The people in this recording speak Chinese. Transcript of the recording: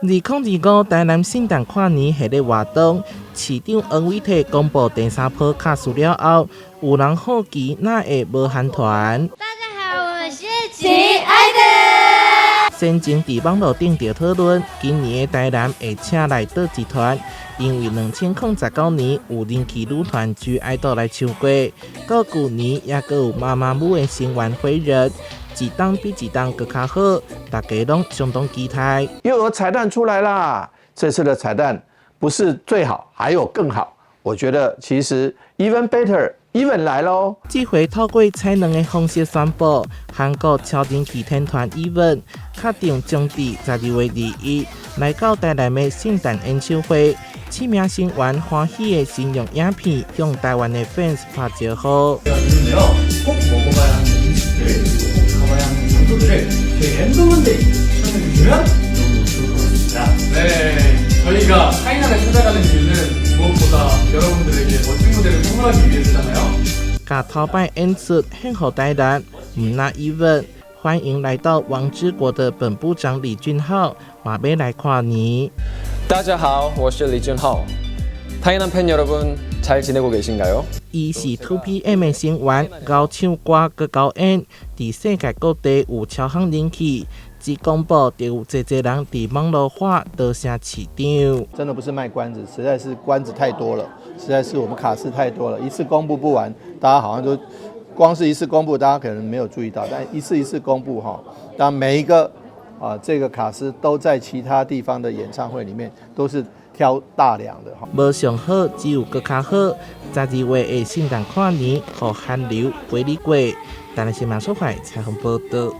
2025台南圣诞跨年系列活动，市长王伟体公布第3波卡数了后，有人好奇哪会无韩团？大家好，我们是亲爱的。先前伫网络顶就讨论，今年的台南会请来倒一团，因为2019年有人气女团 G IDOL 来唱过，到旧年也阁有妈妈母的成员回热。一档比一档更较好，大家拢相当期待。又有彩蛋出来啦！这次的彩蛋不是最好，还有更好。我觉得其实 even better，even 来咯。这回透过采两个方式宣布，韩国超人气天团 even 确定将伫12月21来到台南的圣诞演唱会。7名成员欢喜的形容影片，向台湾的 fans 拍招呼。장소들을 저희 랜덤한데 추천해주시면 너무 좋을 것 같습니다. 네, 저희가 타이난을 찾아가는 이유는 무엇보다 여러분들에게 멋진 무대를 선물하기 위해서잖아요. 甲头摆演出献给台南，唔那 even 欢迎来到王之国的本部长李俊浩，马要来跨年。大家好，我是李俊浩。타이난 팬 여러분 잘 지내고 계신가요? 伊是 2PM 的成员，高唱歌佮高演，伫世界各地有超行人气。一公布就有侪人伫网络化道声市长。真的不是卖关子，实在是关子太多了，实在是我们卡司太多了，一次公布不完，大家好像都光是一次公布，大家可能没有注意到，但一次公布哈，当每一个这个卡司都在其他地方的演唱会里面都是挑大梁的哈。无上好，只有更较好。12月的圣诞跨年，互韩流陪你过。台南新闻所在采访报道。